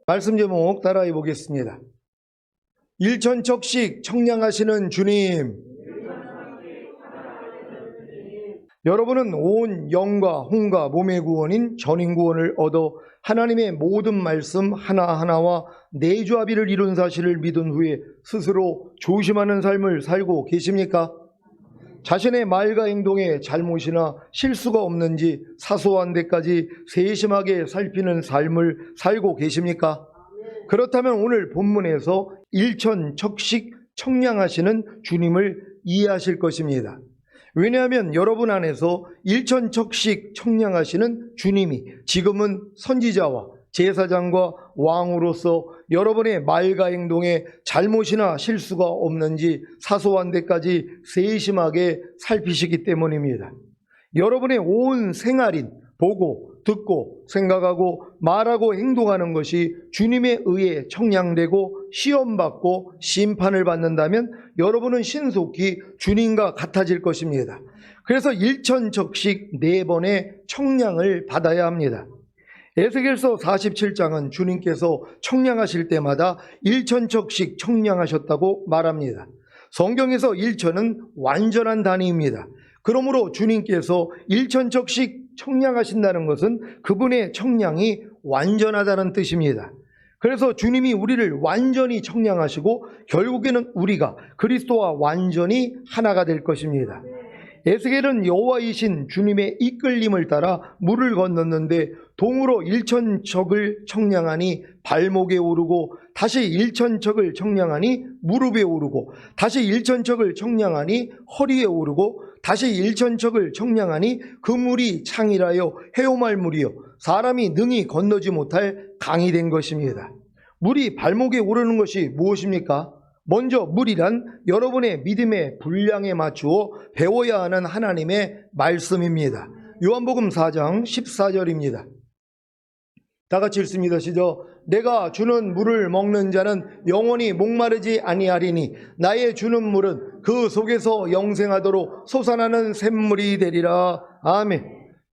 말씀 제목 따라해 보겠습니다. 일천척씩 청량하시는 주님. 여러분은 온 영과 혼과 몸의 구원인 전인구원을 얻어 하나님의 모든 말씀 하나하나와 내주합의를 이룬 사실을 믿은 후에 스스로 조심하는 삶을 살고 계십니까? 자신의 말과 행동에 잘못이나 실수가 없는지 사소한 데까지 세심하게 살피는 삶을 살고 계십니까? 그렇다면 오늘 본문에서 일천척씩 청량하시는 주님을 이해하실 것입니다. 왜냐하면 여러분 안에서 일천척씩 청량하시는 주님이 지금은 선지자와 제사장과 왕으로서 여러분의 말과 행동에 잘못이나 실수가 없는지 사소한 데까지 세심하게 살피시기 때문입니다. 여러분의 온 생활인 보고 듣고 생각하고 말하고 행동하는 것이 주님에 의해 청량되고 시험받고 심판을 받는다면 여러분은 신속히 주님과 같아질 것입니다. 그래서 일천척씩 4번의 청량을 받아야 합니다. 에스겔서 47장은 주님께서 청량하실 때마다 일천척씩 청량하셨다고 말합니다. 성경에서 일천은 완전한 단위입니다. 그러므로 주님께서 일천척씩 청량하신다는 것은 그분의 청량이 완전하다는 뜻입니다. 그래서 주님이 우리를 완전히 청량하시고 결국에는 우리가 그리스도와 완전히 하나가 될 것입니다. 에스겔은 여호와이신 주님의 이끌림을 따라 물을 건넜는데 동으로 일천척을 청량하니 발목에 오르고 다시 일천척을 청량하니 무릎에 오르고 다시 일천척을 청량하니 허리에 오르고 다시 일천척을 청량하니 그 물이 창이라여 헤엄할 물이요 사람이 능히 건너지 못할 강이 된 것입니다. 물이 발목에 오르는 것이 무엇입니까? 먼저 물이란 여러분의 믿음의 분량에 맞추어 배워야 하는 하나님의 말씀입니다. 요한복음 4장 14절입니다. 다 같이 읽습니다. 시작. 내가 주는 물을 먹는 자는 영원히 목마르지 아니하리니 나의 주는 물은 그 속에서 영생하도록 솟아나는 샘물이 되리라. 아멘.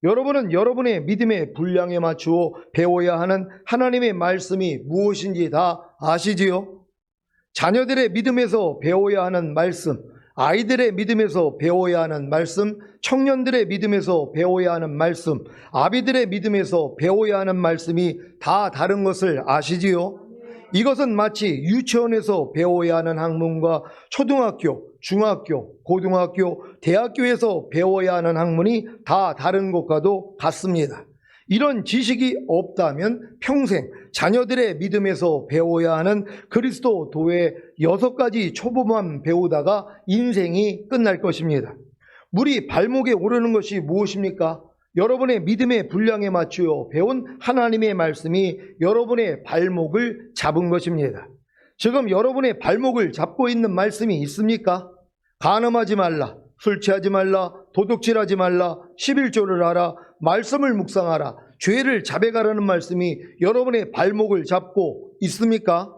여러분은 여러분의 믿음의 분량에 맞추어 배워야 하는 하나님의 말씀이 무엇인지 다 아시지요? 자녀들의 믿음에서 배워야 하는 말씀, 아이들의 믿음에서 배워야 하는 말씀, 청년들의 믿음에서 배워야 하는 말씀, 아비들의 믿음에서 배워야 하는 말씀이 다 다른 것을 아시지요? 이것은 마치 유치원에서 배워야 하는 학문과 초등학교, 중학교, 고등학교, 대학교에서 배워야 하는 학문이 다 다른 것과도 같습니다. 이런 지식이 없다면 평생 자녀들의 믿음에서 배워야 하는 그리스도도의 6가지 초보만 배우다가 인생이 끝날 것입니다. 물이 발목에 오르는 것이 무엇입니까? 여러분의 믿음의 분량에 맞추어 배운 하나님의 말씀이 여러분의 발목을 잡은 것입니다. 지금 여러분의 발목을 잡고 있는 말씀이 있습니까? 간음하지 말라, 술 취하지 말라, 도둑질하지 말라, 11조를 하라, 말씀을 묵상하라, 죄를 자백하라는 말씀이 여러분의 발목을 잡고 있습니까?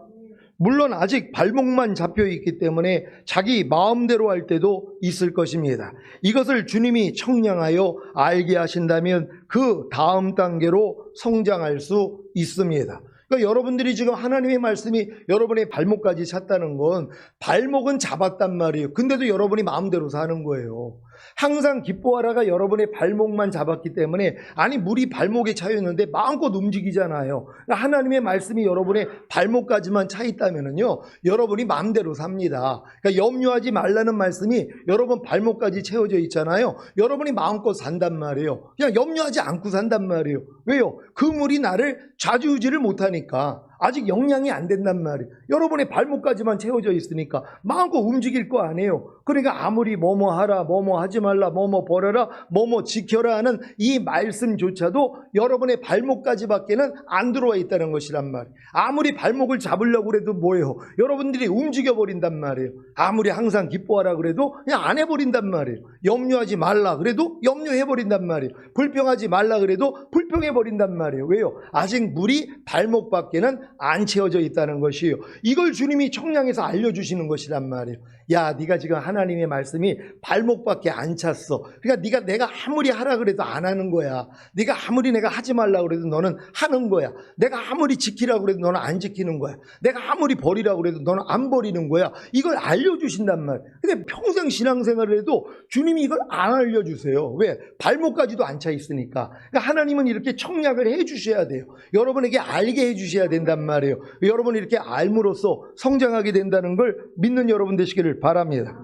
물론 아직 발목만 잡혀 있기 때문에 자기 마음대로 할 때도 있을 것입니다. 이것을 주님이 청량하여 알게 하신다면 그 다음 단계로 성장할 수 있습니다. 그러니까 여러분들이 지금 하나님의 말씀이 여러분의 발목까지 찼다는 건 발목은 잡았단 말이에요. 근데도 여러분이 마음대로 사는 거예요. 항상 기뻐하라가 여러분의 발목만 잡았기 때문에 아니 물이 발목에 차 있는데 마음껏 움직이잖아요. 그러니까 하나님의 말씀이 여러분의 발목까지만 차 있다면요 여러분이 마음대로 삽니다. 그러니까 염려하지 말라는 말씀이 여러분 발목까지 채워져 있잖아요. 여러분이 마음껏 산단 말이에요. 그냥 염려하지 않고 산단 말이에요. 왜요? 그 물이 나를 좌지우지를 못하니까. 아직 영양이 안 된단 말이에요. 여러분의 발목까지만 채워져 있으니까 마음껏 움직일 거 아니에요. 그러니까 아무리 뭐뭐 하라, 뭐뭐 하지 말라, 뭐뭐 버려라, 뭐뭐 지켜라 하는 이 말씀조차도 여러분의 발목까지밖에는 안 들어와 있다는 것이란 말이에요. 아무리 발목을 잡으려고 그래도 뭐예요? 여러분들이 움직여버린단 말이에요. 아무리 항상 기뻐하라 그래도 그냥 안 해버린단 말이에요. 염려하지 말라 그래도 염려해버린단 말이에요. 불평하지 말라 그래도 불평해버린단 말이에요. 왜요? 아직 물이 발목밖에는 안 채워져 있다는 것이에요. 이걸 주님이 청량해서 알려주시는 것이란 말이에요. 야, 네가 지금 하나님의 말씀이 발목밖에 안 찼어. 그러니까 내가 아무리 하라 그래도 안 하는 거야. 네가 아무리 내가 하지 말라고 그래도 너는 하는 거야. 내가 아무리 지키라고 그래도 너는 안 지키는 거야. 내가 아무리 버리라고 그래도 너는 안 버리는 거야. 이걸 알려주신단 말이에요. 근데 평생 신앙생활을 해도 주님이 이걸 안 알려주세요. 왜? 발목까지도 안 차 있으니까. 그러니까 하나님은 이렇게 청약을 해주셔야 돼요. 여러분에게 알게 해주셔야 된단 말이에요. 여러분이 이렇게 알므로써 성장하게 된다는 걸 믿는 여러분 되시기를 바랍니다.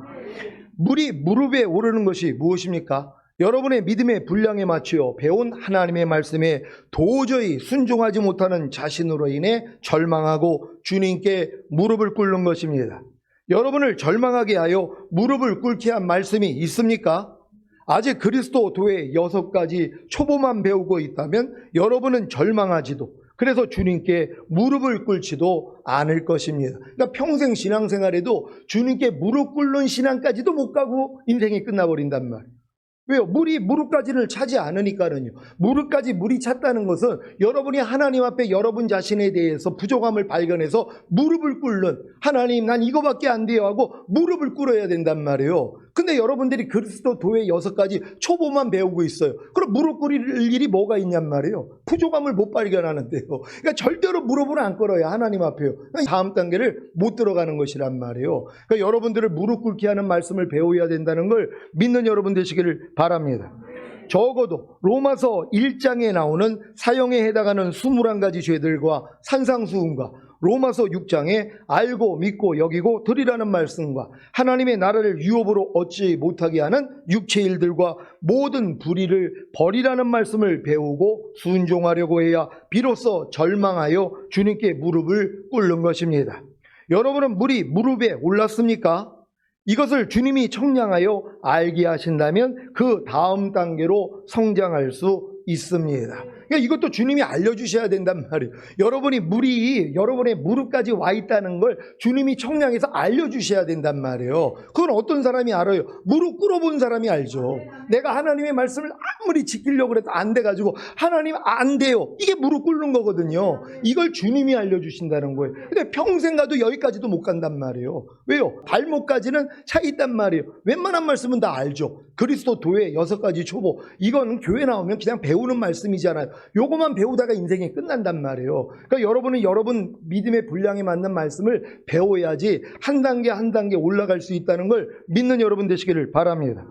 물이 무릎에 오르는 것이 무엇입니까? 여러분의 믿음의 분량에 맞추어 배운 하나님의 말씀에 도저히 순종하지 못하는 자신으로 인해 절망하고 주님께 무릎을 꿇는 것입니다. 여러분을 절망하게 하여 무릎을 꿇게 한 말씀이 있습니까? 아직 그리스도 도의 6가지 초보만 배우고 있다면 여러분은 절망하지도, 그래서 주님께 무릎을 꿇지도 않을 것입니다. 그러니까 평생 신앙생활에도 주님께 무릎 꿇는 신앙까지도 못 가고 인생이 끝나버린단 말이에요. 왜요? 물이 무릎까지를 차지 않으니까는요. 무릎까지 물이 찼다는 것은 여러분이 하나님 앞에 여러분 자신에 대해서 부족함을 발견해서 무릎을 꿇는, 하나님 난 이거밖에 안 돼요 하고 무릎을 꿇어야 된단 말이에요. 근데 여러분들이 그리스도 도의 6가지 초보만 배우고 있어요. 그럼 무릎 꿇을 일이 뭐가 있냔 말이에요. 부족함을 못 발견하는데요. 그러니까 절대로 무릎을 안 꿇어요. 하나님 앞에요. 그러니까 다음 단계를 못 들어가는 것이란 말이에요. 그러니까 여러분들을 무릎 꿇게 하는 말씀을 배워야 된다는 걸 믿는 여러분 되시기를 바랍니다. 적어도 로마서 1장에 나오는 사형에 해당하는 21가지 죄들과 산상수훈과 로마서 6장에 알고 믿고 여기고 드리라는 말씀과 하나님의 나라를 유업으로 얻지 못하게 하는 육체의 일들과 모든 불의를 버리라는 말씀을 배우고 순종하려고 해야 비로소 절망하여 주님께 무릎을 꿇는 것입니다. 여러분은 물이 무릎에 올랐습니까? 이것을 주님이 청량하여 알게 하신다면 그 다음 단계로 성장할 수 있습니다. 그러니까 이것도 주님이 알려주셔야 된단 말이에요. 여러분이 물이 여러분의 무릎까지 와 있다는 걸 주님이 청량해서 알려주셔야 된단 말이에요. 그건 어떤 사람이 알아요? 무릎 꿇어본 사람이 알죠. 내가 하나님의 말씀을 아무리 지키려고 해도 안 돼가지고 하나님 안 돼요. 이게 무릎 꿇는 거거든요. 이걸 주님이 알려주신다는 거예요. 근데 평생 가도 여기까지도 못 간단 말이에요. 왜요? 발목까지는 차 있단 말이에요. 웬만한 말씀은 다 알죠. 그리스도 도의 6가지 초보, 이거는 교회 나오면 그냥 배우는 말씀이잖아요. 요거만 배우다가 인생이 끝난단 말이에요. 그러니까 여러분은 여러분 믿음의 분량에 맞는 말씀을 배워야지 한 단계 한 단계 올라갈 수 있다는 걸 믿는 여러분 되시기를 바랍니다.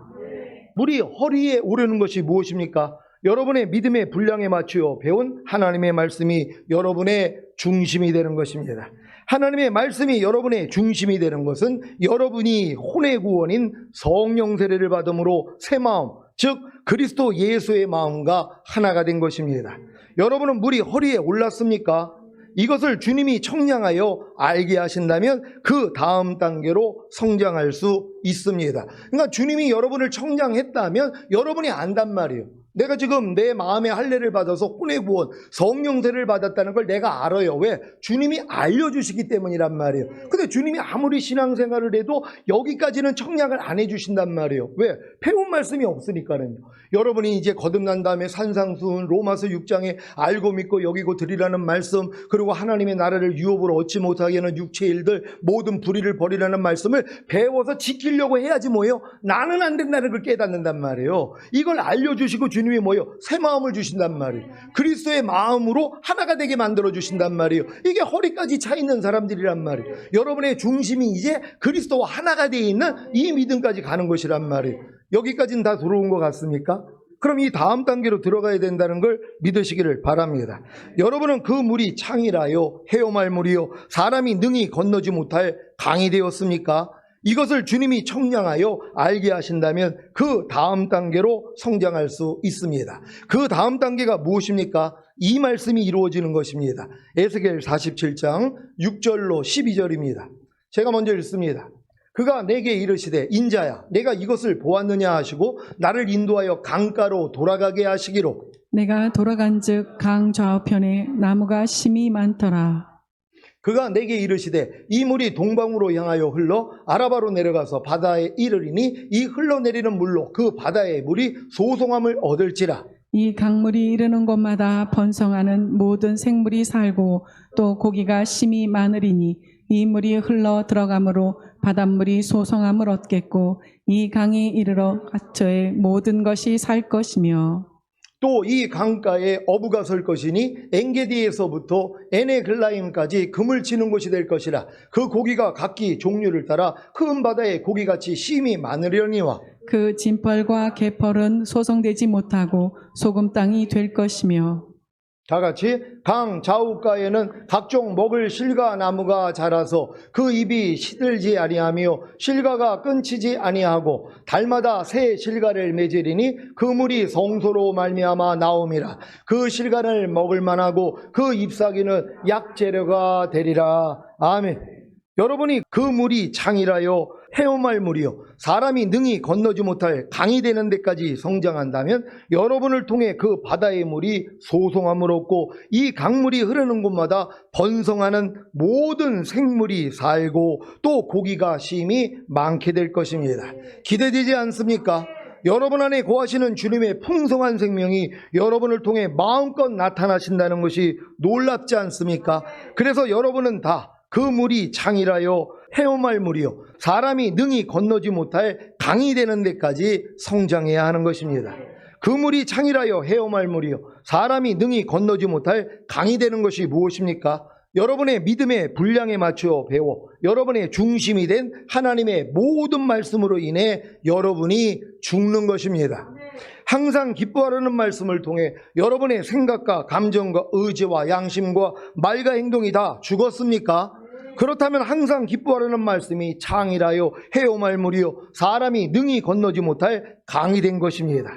물이 허리에 오르는 것이 무엇입니까? 여러분의 믿음의 분량에 맞추어 배운 하나님의 말씀이 여러분의 중심이 되는 것입니다. 하나님의 말씀이 여러분의 중심이 되는 것은 여러분이 혼의 구원인 성령 세례를 받음으로 새 마음, 즉 그리스도 예수의 마음과 하나가 된 것입니다. 여러분은 물이 허리에 올랐습니까? 이것을 주님이 청량하여 알게 하신다면 그 다음 단계로 성장할 수 있습니다. 그러니까 주님이 여러분을 청량했다면 여러분이 안단 말이에요. 내가 지금 내 마음의 할례를 받아서 혼의 구원, 성령세를 받았다는 걸 내가 알아요. 왜? 주님이 알려주시기 때문이란 말이에요. 근데 주님이 아무리 신앙생활을 해도 여기까지는 청량을 안 해주신단 말이에요. 왜? 배운 말씀이 없으니까는요. 여러분이 이제 거듭난 다음에 산상수훈, 로마서 6장에 알고 믿고 여기고 드리라는 말씀, 그리고 하나님의 나라를 유업으로 얻지 못하게 하는 육체의 일들, 모든 불의를 버리라는 말씀을 배워서 지키려고 해야지 뭐예요? 나는 안 된다는 걸 깨닫는단 말이에요. 이걸 알려주시고 주님이 뭐예요? 새 마음을 주신단 말이에요. 그리스도의 마음으로 하나가 되게 만들어 주신단 말이에요. 이게 허리까지 차 있는 사람들이란 말이에요. 여러분의 중심이 이제 그리스도와 하나가 되어 있는 이 믿음까지 가는 것이란 말이에요. 여기까지는 다 들어온 것 같습니까? 그럼 이 다음 단계로 들어가야 된다는 걸 믿으시기를 바랍니다. 여러분은 그 물이 창이라요, 헤엄할 물이요, 사람이 능히 건너지 못할 강이 되었습니까? 이것을 주님이 청량하여 알게 하신다면 그 다음 단계로 성장할 수 있습니다. 그 다음 단계가 무엇입니까? 이 말씀이 이루어지는 것입니다. 에스겔 47장 6절로 12절입니다. 제가 먼저 읽습니다. 그가 내게 이르시되 인자야 내가 이것을 보았느냐 하시고 나를 인도하여 강가로 돌아가게 하시기로 내가 돌아간즉 강 좌우편에 나무가 심이 많더라. 그가 내게 이르시되 이 물이 동방으로 향하여 흘러 아라바로 내려가서 바다에 이르리니 이 흘러내리는 물로 그 바다의 물이 소송함을 얻을지라. 이 강물이 이르는 곳마다 번성하는 모든 생물이 살고 또 고기가 심이 많으리니 이 물이 흘러 들어가므로 바닷물이 소성함을 얻겠고 이 강이 이르러 갇혀의 모든 것이 살 것이며 또 이 강가에 어부가 설 것이니 엔게디에서부터 에네글라임까지 금을 치는 곳이 될 것이라. 그 고기가 각기 종류를 따라 큰 바다의 고기같이 심이 많으려니와 그 진펄과 개펄은 소성되지 못하고 소금 땅이 될 것이며 다 같이 강 좌우가에는 각종 먹을 실과 나무가 자라서 그 잎이 시들지 아니하며 실과가 끊치지 아니하고 달마다 새 실과를 맺으리니 그 물이 성소로 말미암아 나옴이라. 그 실과를 먹을 만하고 그 잎사귀는 약재료가 되리라. 아멘. 여러분이 그 물이 창이라요 헤엄할 물이요 사람이 능히 건너지 못할 강이 되는 데까지 성장한다면 여러분을 통해 그 바다의 물이 소송함을 얻고 이 강물이 흐르는 곳마다 번성하는 모든 생물이 살고 또 고기가 심히 많게 될 것입니다. 기대되지 않습니까? 여러분 안에 거하시는 주님의 풍성한 생명이 여러분을 통해 마음껏 나타나신다는 것이 놀랍지 않습니까? 그래서 여러분은 다 그 물이 창이라요 헤엄할 물이요 사람이 능히 건너지 못할 강이 되는 데까지 성장해야 하는 것입니다. 그 물이 창이라요 헤엄할 물이요 사람이 능히 건너지 못할 강이 되는 것이 무엇입니까? 여러분의 믿음의 분량에 맞추어 배워 여러분의 중심이 된 하나님의 모든 말씀으로 인해 여러분이 죽는 것입니다. 항상 기뻐하라는 말씀을 통해 여러분의 생각과 감정과 의지와 양심과 말과 행동이 다 죽었습니까? 그렇다면 항상 기뻐하라는 말씀이 창이라요 헤엄할 물이요 사람이 능히 건너지 못할 강이 된 것입니다.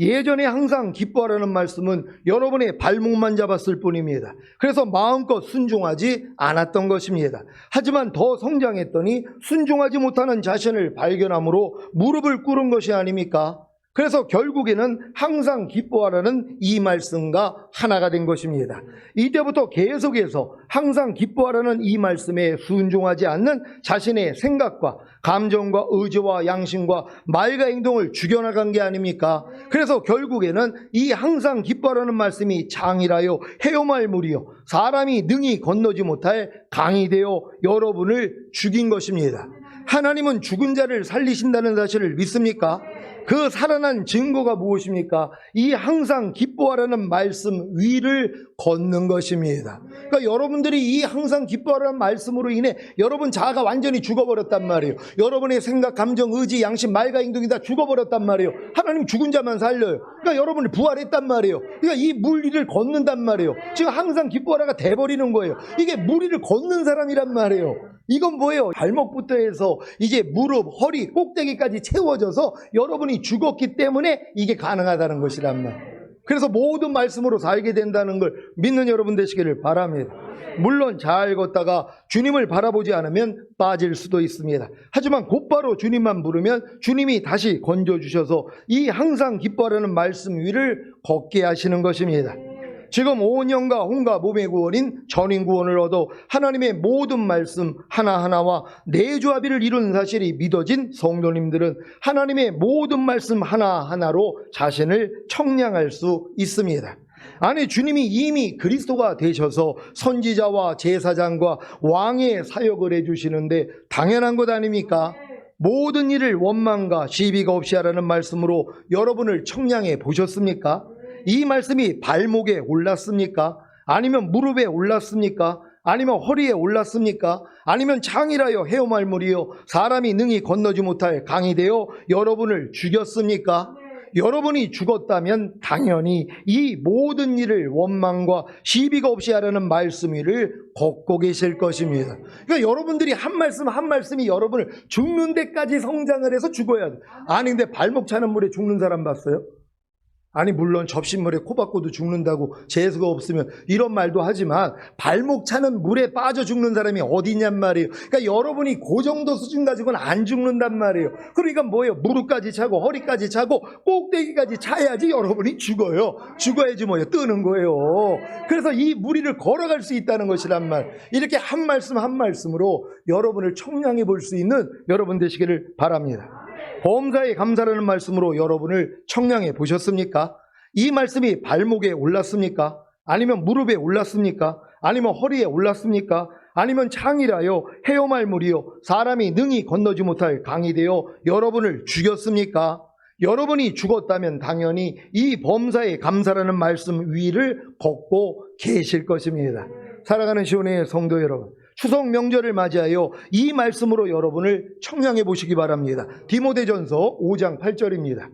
예전에 항상 기뻐하라는 말씀은 여러분의 발목만 잡았을 뿐입니다. 그래서 마음껏 순종하지 않았던 것입니다. 하지만 더 성장했더니 순종하지 못하는 자신을 발견함으로 무릎을 꿇은 것이 아닙니까? 그래서 결국에는 항상 기뻐하라는 이 말씀과 하나가 된 것입니다. 이때부터 계속해서 항상 기뻐하라는 이 말씀에 순종하지 않는 자신의 생각과 감정과 의지와 양심과 말과 행동을 죽여나간 게 아닙니까? 그래서 결국에는 이 항상 기뻐하라는 말씀이 창이라요 헤엄할 물이요 사람이 능히 건너지 못할 강이 되어 여러분을 죽인 것입니다. 하나님은 죽은 자를 살리신다는 사실을 믿습니까? 그 살아난 증거가 무엇입니까? 이 항상 기뻐하라는 말씀 위를 걷는 것입니다. 그러니까 여러분들이 이 항상 기뻐하라는 말씀으로 인해 여러분 자아가 완전히 죽어버렸단 말이에요. 여러분의 생각, 감정, 의지, 양심, 말과 행동이 다 죽어버렸단 말이에요. 하나님 죽은 자만 살려요. 그러니까 여러분이 부활했단 말이에요. 그러니까 이 물 위를 걷는단 말이에요. 지금 항상 기뻐하라가 돼버리는 거예요. 이게 물 위를 걷는 사람이란 말이에요. 이건 뭐예요? 발목부터 해서 이제 무릎, 허리, 꼭대기까지 채워져서 여러분이 죽었기 때문에 이게 가능하다는 것이란 말이에요. 그래서 모든 말씀으로 살게 된다는 걸 믿는 여러분 되시기를 바랍니다. 물론 잘 걷다가 주님을 바라보지 않으면 빠질 수도 있습니다. 하지만 곧바로 주님만 부르면 주님이 다시 건져주셔서 이 항상 기뻐하라는 말씀 위를 걷게 하시는 것입니다. 지금 온 영과 혼과 몸의 구원인 전인 구원을 얻어 하나님의 모든 말씀 하나하나와 내조합의를 이룬 사실이 믿어진 성도님들은 하나님의 모든 말씀 하나하나로 자신을 청량할 수 있습니다. 아니 주님이 이미 그리스도가 되셔서 선지자와 제사장과 왕의 사역을 해주시는데 당연한 것 아닙니까? 모든 일을 원망과 시비가 없이 하라는 말씀으로 여러분을 청량해 보셨습니까? 이 말씀이 발목에 올랐습니까? 아니면 무릎에 올랐습니까? 아니면 허리에 올랐습니까? 아니면 창이라여 헤엄할 물이요 사람이 능히 건너지 못할 강이 되어 여러분을 죽였습니까? 여러분이 죽었다면 당연히 이 모든 일을 원망과 시비가 없이 하라는 말씀 위를 걷고 계실 것입니다. 그러니까 여러분들이 한 말씀 한 말씀이 여러분을 죽는 데까지 성장을 해서 죽어야 돼. 아니 근데 발목 차는 물에 죽는 사람 봤어요? 아니 물론 접신물에 코 박고도 죽는다고 재수가 없으면 이런 말도 하지만 발목 차는 물에 빠져 죽는 사람이 어디 있냔 말이에요. 그러니까 여러분이 그 정도 수준 가지고는 안 죽는단 말이에요. 그러니까 뭐예요? 무릎까지 차고 허리까지 차고 꼭대기까지 차야지 여러분이 죽어요. 죽어야지 뭐예요? 뜨는 거예요. 그래서 이 무리를 걸어갈 수 있다는 것이란 말. 이렇게 한 말씀 한 말씀으로 여러분을 청량해 볼 수 있는 여러분 되시기를 바랍니다. 범사에 감사라는 말씀으로 여러분을 청량해 보셨습니까? 이 말씀이 발목에 올랐습니까? 아니면 무릎에 올랐습니까? 아니면 허리에 올랐습니까? 아니면 창이라요 헤엄할 물이요 사람이 능히 건너지 못할 강이 되어 여러분을 죽였습니까? 여러분이 죽었다면 당연히 이 범사에 감사라는 말씀 위를 걷고 계실 것입니다. 살아가는 시온의 성도 여러분, 추석 명절을 맞이하여 이 말씀으로 여러분을 청량해 보시기 바랍니다. 디모데전서 5장 8절입니다.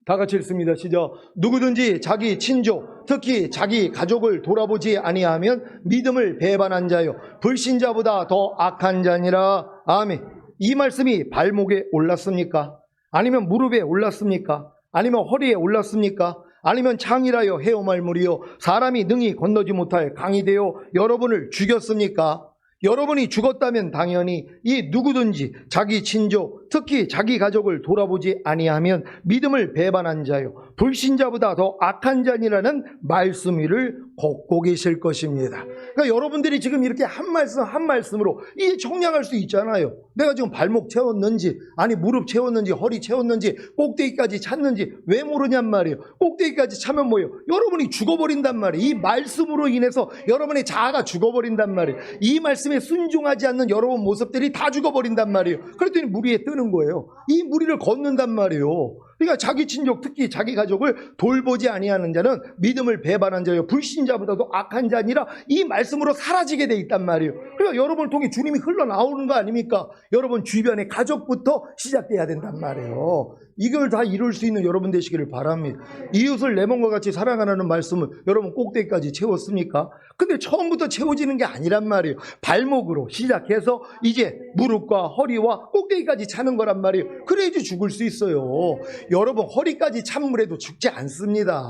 다 같이 읽습니다. 시작. 누구든지 자기 친족, 특히 자기 가족을 돌아보지 아니하면 믿음을 배반한 자요 불신자보다 더 악한 자니라. 아멘. 이 말씀이 발목에 올랐습니까? 아니면 무릎에 올랐습니까? 아니면 허리에 올랐습니까? 아니면 창이라여 헤엄할 물이요 사람이 능히 건너지 못할 강이 되어 여러분을 죽였습니까? 여러분이 죽었다면 당연히 이 누구든지 자기 친족, 특히 자기 가족을 돌아보지 아니하면 믿음을 배반한 자요 불신자보다 더 악한 자니라는 말씀 위를 걷고 계실 것입니다. 그러니까 여러분들이 지금 이렇게 한 말씀 한 말씀으로 이게 청량할 수 있잖아요. 내가 지금 발목 채웠는지, 아니 무릎 채웠는지, 허리 채웠는지, 꼭대기까지 찼는지 왜 모르냔 말이에요. 꼭대기까지 차면 뭐예요? 여러분이 죽어버린단 말이에요. 이 말씀으로 인해서 여러분의 자아가 죽어버린단 말이에요. 이 말씀에 순종하지 않는 여러분 모습들이 다 죽어버린단 말이에요. 그랬더니 물 위에 뜨는 거예요. 이 무리를 걷는단 말이에요. 그러니까 자기 친족, 특히 자기 가족을 돌보지 아니하는 자는 믿음을 배반한 자요 불신자보다도 악한 자니라. 이 말씀으로 사라지게 돼 있단 말이에요. 그러니까 여러분을 통해 주님이 흘러나오는 거 아닙니까? 여러분 주변의 가족부터 시작돼야 된단 말이에요. 이걸 다 이룰 수 있는 여러분 되시기를 바랍니다. 이웃을 내 몸과 같이 사랑하라는 말씀을 여러분 꼭대기까지 채웠습니까? 근데 처음부터 채워지는 게 아니란 말이에요. 발목으로 시작해서 이제 무릎과 허리와 꼭대기까지 차는 거란 말이에요. 그래야지 죽을 수 있어요. 여러분 허리까지 찬물에도 죽지 않습니다.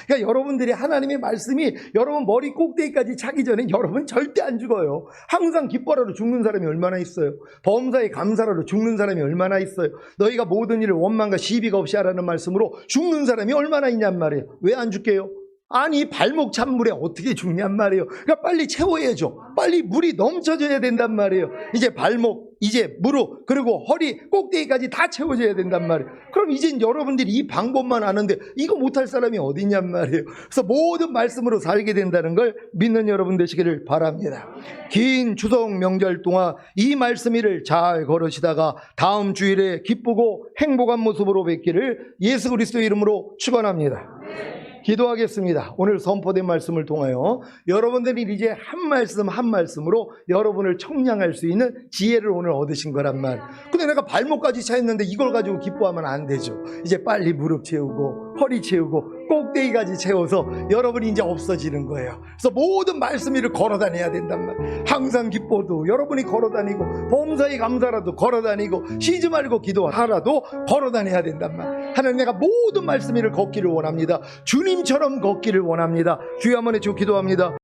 그러니까 여러분들이 하나님의 말씀이 여러분 머리 꼭대기까지 차기 전에 여러분 절대 안 죽어요. 항상 기뻐라로 죽는 사람이 얼마나 있어요. 범사에 감사라로 죽는 사람이 얼마나 있어요. 너희가 모든 일을 원망과 시비가 없이 하라는 말씀으로 죽는 사람이 얼마나 있냔 말이에요. 왜 안 죽게요? 아니 발목 찬물에 어떻게 죽냔 말이에요. 그러니까 빨리 채워야죠. 빨리 물이 넘쳐져야 된단 말이에요. 이제 발목, 이제 무릎, 그리고 허리 꼭대기까지 다 채워져야 된단 말이에요. 그럼 이제 여러분들이 이 방법만 아는데 이거 못할 사람이 어디 있냔 말이에요. 그래서 모든 말씀으로 살게 된다는 걸 믿는 여러분 되시기를 바랍니다. 긴 추석 명절 동안 이 말씀 위를 잘 걸으시다가 다음 주일에 기쁘고 행복한 모습으로 뵙기를 예수 그리스도의 이름으로 축원합니다. 기도하겠습니다. 오늘 선포된 말씀을 통하여 여러분들이 이제 한 말씀 한 말씀으로 여러분을 청량할 수 있는 지혜를 오늘 얻으신 거란 말. 근데 내가 발목까지 차있는데 이걸 가지고 기뻐하면 안 되죠. 이제 빨리 무릎 채우고 허리 채우고 꼭대기까지 채워서 여러분이 이제 없어지는 거예요. 그래서 모든 말씀 위를 걸어 다녀야 된단 말. 항상 기뻐도 여러분이 걸어 다니고 범사에 감사라도 걸어 다니고 쉬지 말고 기도하라도 걸어 다녀야 된단 말. 하나님, 내가 모든 말씀 위를 걷기를 원합니다. 주님처럼 걷기를 원합니다. 주여 한번 해주고 기도합니다.